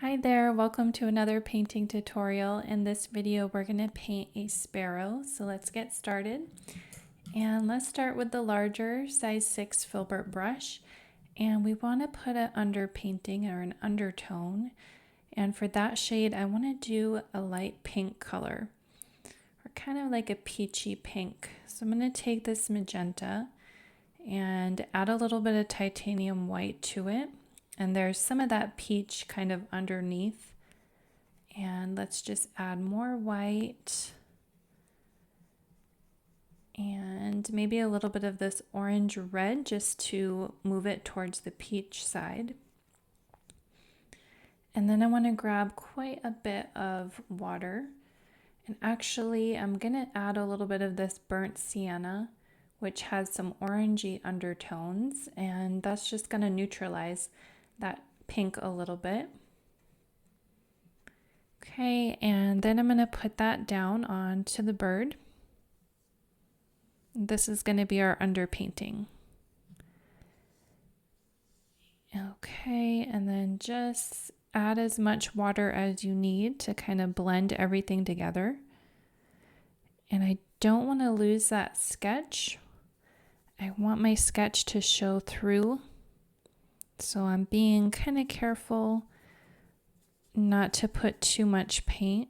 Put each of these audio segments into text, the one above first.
Hi there, welcome to another painting tutorial. In this video we're going to paint a sparrow, so let's get started. And let's start with the larger size 6 filbert brush, and we want to put an underpainting or an undertone, and for that shade I want to do a light pink color, or kind of like a peachy pink. So I'm going to take this magenta and add a little bit of titanium white to it. And there's some of that peach kind of underneath. And let's just add more white. And maybe a little bit of this orange red just to move it towards the peach side. And then I want to grab quite a bit of water. And actually I'm going to add a little bit of this Burt Sienna, which has some orangey undertones. And that's just going to neutralize that pink a little bit. Okay, and then I'm going to put that down onto the bird. This is going to be our underpainting. Okay, and then just add as much water as you need to kind of blend everything together. And I don't want to lose that sketch. I want my sketch to show through. So I'm being kind of careful not to put too much paint.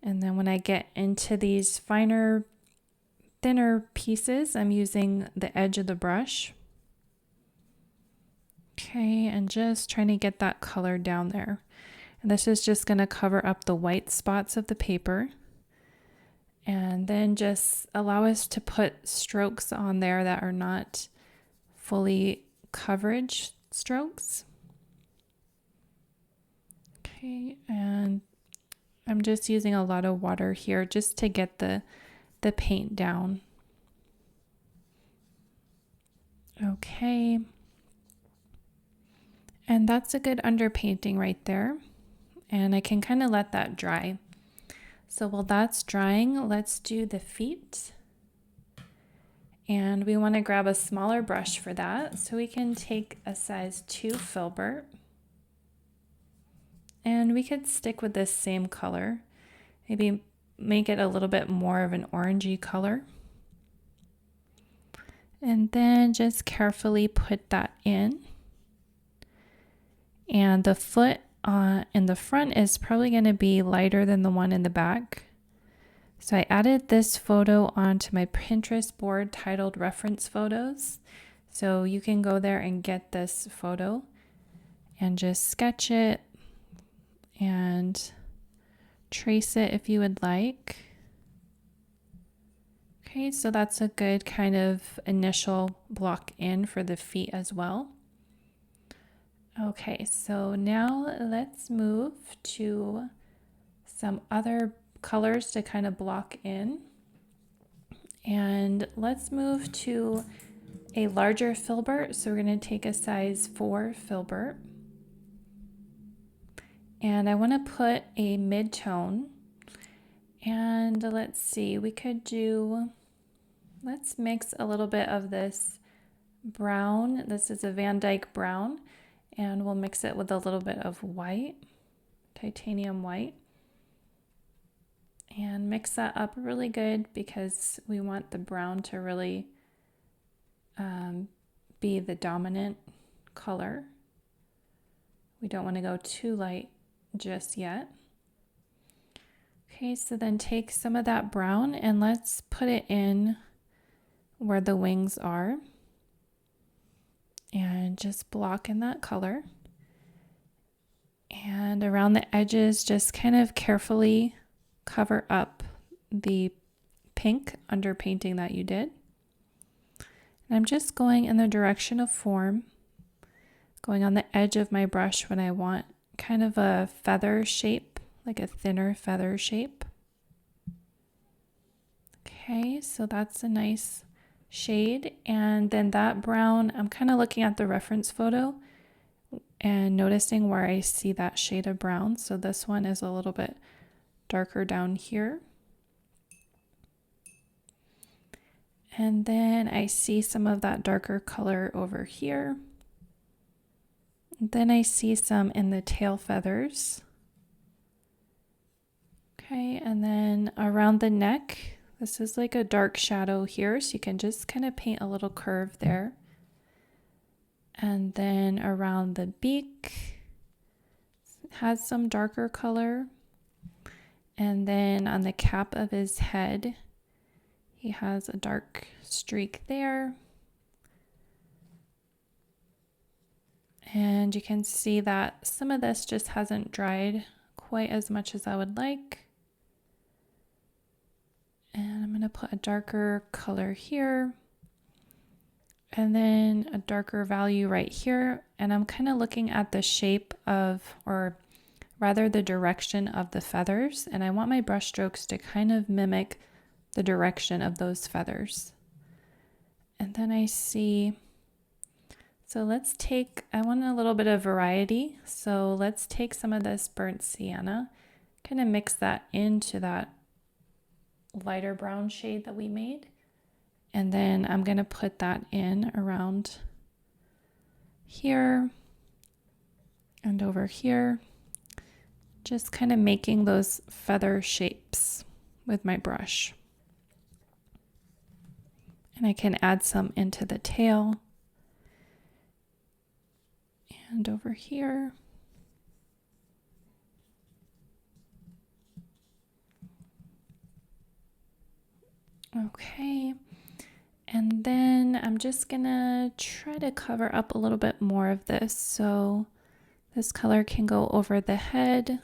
And then when I get into these finer, thinner pieces, I'm using the edge of the brush. Okay, and just trying to get that color down there. And this is just going to cover up the white spots of the paper. And then just allow us to put strokes on there that are not fully coverage strokes. Okay, and I'm just using a lot of water here just to get the paint down. Okay, and that's a good underpainting right there, and I can kind of let that dry. So while that's drying, let's do the feet. And we want to grab a smaller brush for that. So we can take a size 2 filbert. And we could stick with this same color. Maybe make it a little bit more of an orangey color. And then just carefully put that in. And the foot in the front is probably going to be lighter than the one in the back. So I added this photo onto my Pinterest board titled Reference Photos. So you can go there and get this photo and just sketch it and trace it if you would like. Okay, so that's a good kind of initial block in for the feet as well. Okay, so now let's move to some other colors to kind of block in. And let's move to a larger filbert. So we're going to take a size 4 filbert. And I want to put a mid-tone. And let's see, we could do, let's mix a little bit of this brown. This is a Vandyke Brown. And we'll mix it with a little bit of white, titanium white. And mix that up really good because we want the brown to really be the dominant color. We don't want to go too light just yet. Okay, so then take some of that brown and let's put it in where the wings are. And just block in that color. And around the edges, just kind of carefully cover up the pink underpainting that you did. And I'm just going in the direction of form, going on the edge of my brush when I want kind of a feather shape, like a thinner feather shape. Okay, so that's a nice shade. And then that brown, I'm kind of looking at the reference photo and noticing where I see that shade of brown. So this one is a little bit darker down here. And then I see some of that darker color over here. Then I see some in the tail feathers. Okay, and then around the neck, this is like a dark shadow here, so you can just kind of paint a little curve there. And then around the beak, it has some darker color. And then on the cap of his head, he has a dark streak there. And you can see that some of this just hasn't dried quite as much as I would like. And I'm going to put a darker color here. And then a darker value right here. And I'm kind of looking at the shape of, or rather the direction of the feathers. And I want my brush strokes to kind of mimic the direction of those feathers. And then I see, so let's take, I want a little bit of variety. So let's take some of this burnt sienna, kind of mix that into that lighter brown shade that we made. And then I'm going to put that in around here and over here, just kind of making those feather shapes with my brush. And I can add some into the tail and over here. Okay, and then I'm just gonna try to cover up a little bit more of this, so this color can go over the head,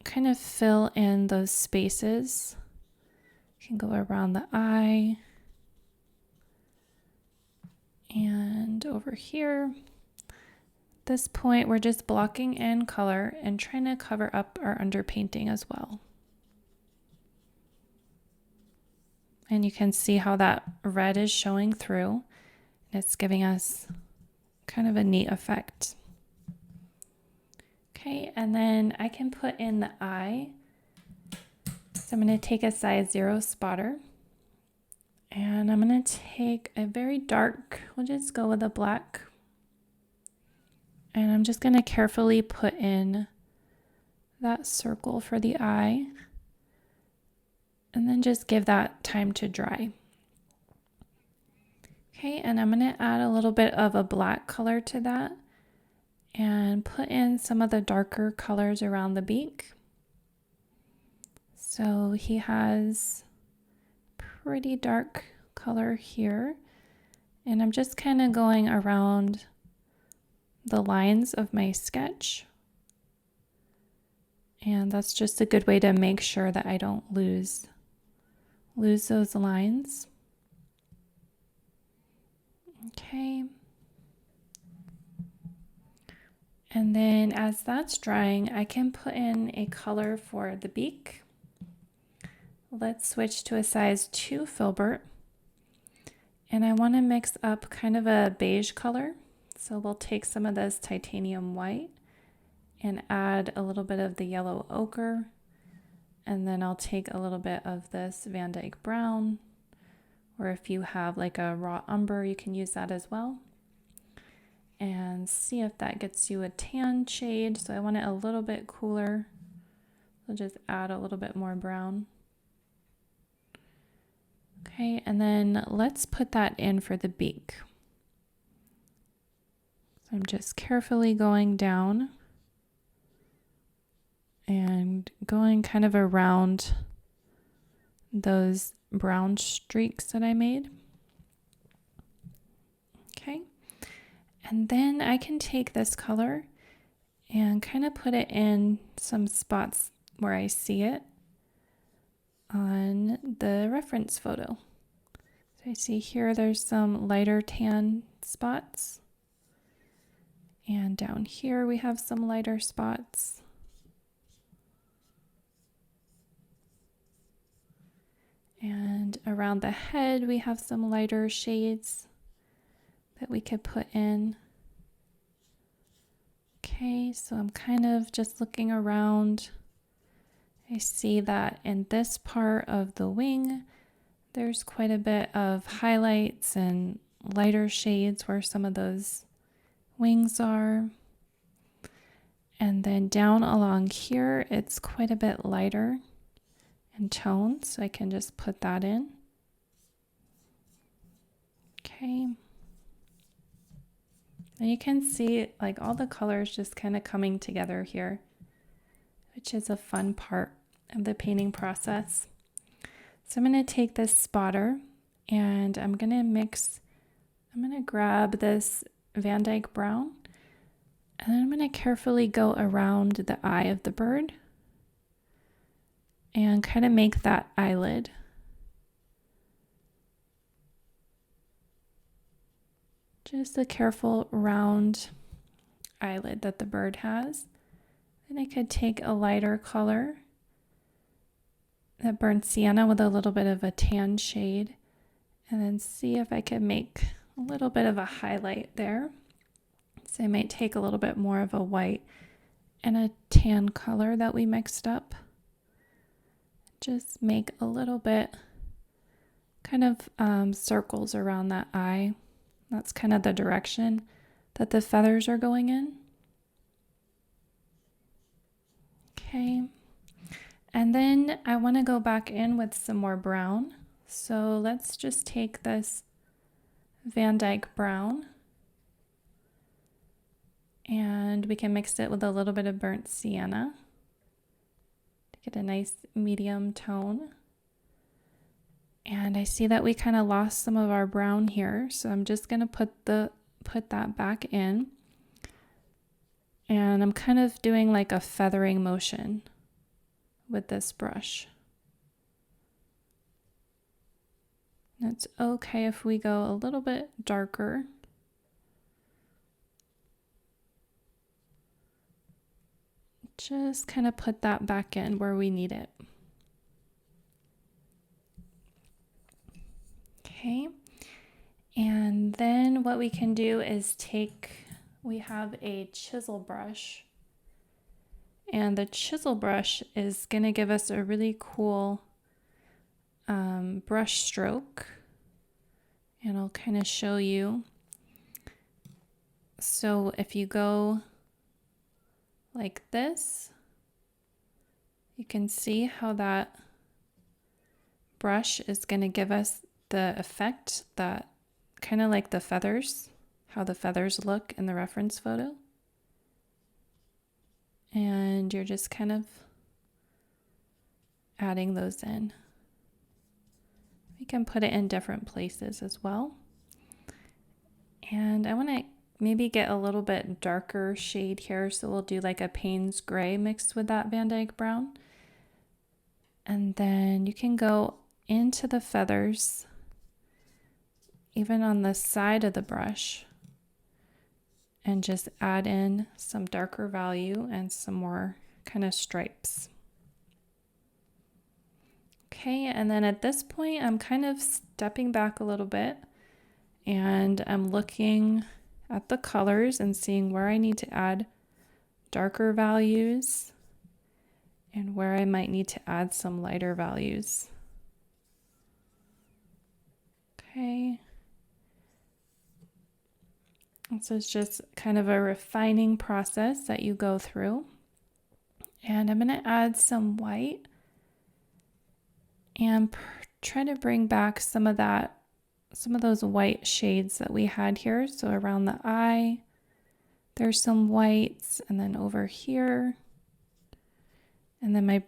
kind of fill in those spaces, can go around the eye and over here. At this point we're just blocking in color and trying to cover up our underpainting as well. And you can see how that red is showing through. It's giving us kind of a neat effect. Okay, and then I can put in the eye. So I'm going to take a size 0 spotter. And I'm going to take a very dark, we'll just go with a black. And I'm just going to carefully put in that circle for the eye. And then just give that time to dry. Okay, and I'm going to add a little bit of a black color to that and put in some of the darker colors around the beak. So he has pretty dark color here, and I'm just kind of going around the lines of my sketch. And that's just a good way to make sure that I don't lose those lines. Okay. And then as that's drying, I can put in a color for the beak. Let's switch to a size 2 filbert. And I want to mix up kind of a beige color. So we'll take some of this titanium white and add a little bit of the yellow ochre. And then I'll take a little bit of this Vandyke Brown, or if you have like a raw umber, you can use that as well. And see if that gets you a tan shade. So I want it a little bit cooler. So just add a little bit more brown. Okay, and then let's put that in for the beak. So I'm just carefully going down and going kind of around those brown streaks that I made. Okay, and then I can take this color and kind of put it in some spots where I see it on the reference photo. So I see here there's some lighter tan spots, and down here we have some lighter spots. And around the head, we have some lighter shades that we could put in. Okay, so I'm kind of just looking around. I see that in this part of the wing, there's quite a bit of highlights and lighter shades where some of those wings are. And then down along here, it's quite a bit lighter in tone, so I can just put that in. Okay. And you can see like all the colors just kind of coming together here, which is a fun part of the painting process. So I'm going to take this spotter and I'm going to grab this Vandyke Brown, and then I'm going to carefully go around the eye of the bird and kind of make that eyelid. Just a careful round eyelid that the bird has. Then I could take a lighter color, that Burt Sienna with a little bit of a tan shade, and then see if I could make a little bit of a highlight there. So I might take a little bit more of a white and a tan color that we mixed up. Just make a little bit kind of circles around that eye. That's kind of the direction that the feathers are going in. Okay. And then I want to go back in with some more brown. So let's just take this Vandyke Brown and we can mix it with a little bit of Burt Sienna to get a nice medium tone. And I see that we kind of lost some of our brown here, so I'm just going to put that back in. And I'm kind of doing like a feathering motion with this brush. It's okay if we go a little bit darker. Just kind of put that back in where we need it. Okay, and then what we can do is we have a chisel brush, and the chisel brush is going to give us a really cool brush stroke, and I'll kind of show you. So if you go like this, you can see how that brush is going to give us the effect that kind of like the feathers, how the feathers look in the reference photo. And you're just kind of adding those in. We can put it in different places as well. And I want to maybe get a little bit darker shade here, so we'll do like a Payne's gray mixed with that Vandyke Brown. And then you can go into the feathers, even on the side of the brush, and just add in some darker value and some more kind of stripes. Okay, and then at this point, I'm kind of stepping back a little bit and I'm looking at the colors and seeing where I need to add darker values and where I might need to add some lighter values. Okay. So it's just kind of a refining process that you go through. And I'm going to add some white and try to bring back some of those white shades that we had here. So around the eye, there's some whites, and then over here. And then my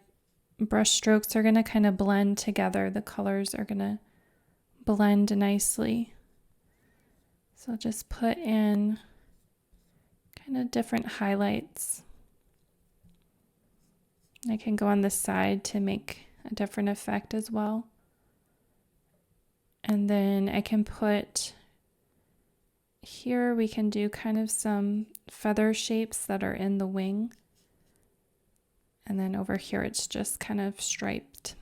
brush strokes are going to kind of blend together. The colors are going to blend nicely. So I'll just put in kind of different highlights. I can go on the side to make a different effect as well. And then I can put here, we can do kind of some feather shapes that are in the wing. And then over here, it's just kind of striped.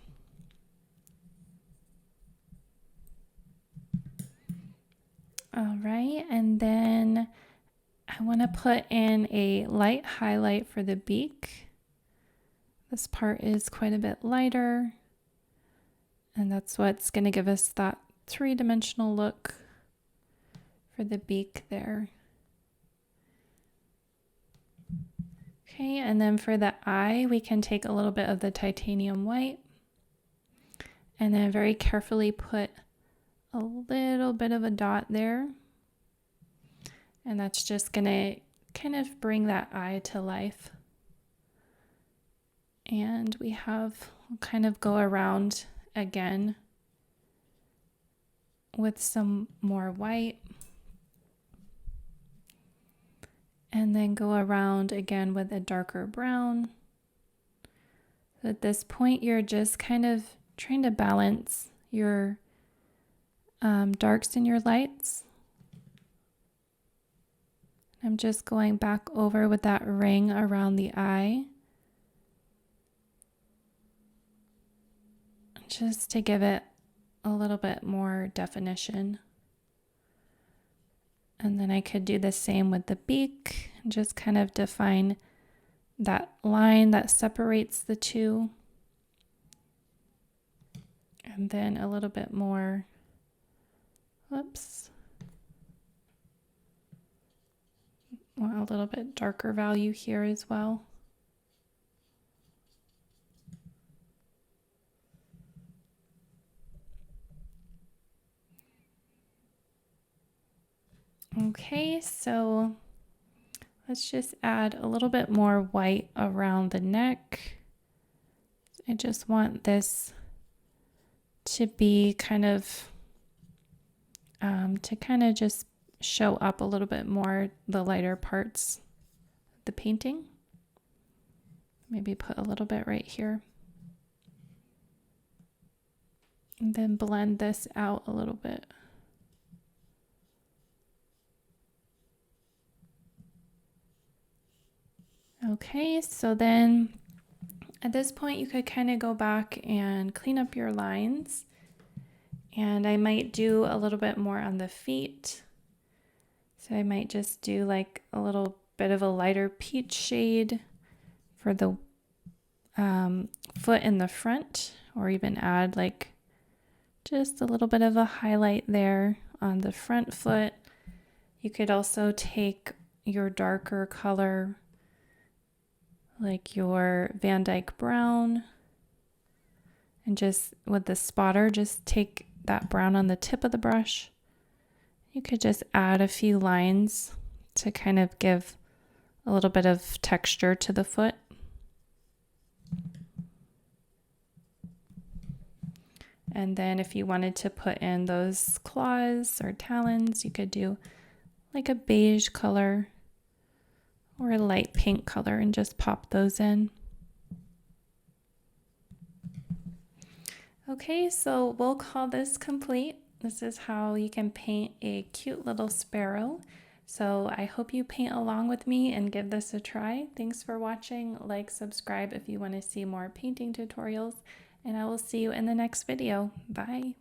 All right, and then I want to put in a light highlight for the beak. This part is quite a bit lighter, and that's what's going to give us that three-dimensional look. for the beak there. Okay, and then for the eye, we can take a little bit of the titanium white and then very carefully put a little bit of a dot there. And that's just gonna kind of bring that eye to life. And we have kind of go around again with some more white. And then go around again with a darker brown. So at this point, you're just kind of trying to balance your darks and your lights. I'm just going back over with that ring around the eye, just to give it a little bit more definition. And then I could do the same with the beak, and just kind of define that line that separates the two. And then a little bit more, want a little bit darker value here as well. Okay, so let's just add a little bit more white around the neck. I just want this to be kind of, just show up a little bit more the lighter parts of the painting. Maybe put a little bit right here. And then blend this out a little bit. Okay, so then at this point you could kind of go back and clean up your lines. And I might do a little bit more on the feet. So I might just do like a little bit of a lighter peach shade for the foot in the front, or even add like just a little bit of a highlight there on the front foot. You could also take your darker color, like your Vandyke Brown, and just with the spotter, just take that brown on the tip of the brush. You could just add a few lines to kind of give a little bit of texture to the foot. And then if you wanted to put in those claws or talons, you could do like a beige color or a light pink color and just pop those in. Okay, so we'll call this complete. This is how you can paint a cute little sparrow. So I hope you paint along with me and give this a try. Thanks for watching. Like, subscribe if you want to see more painting tutorials, and I will see you in the next video. Bye.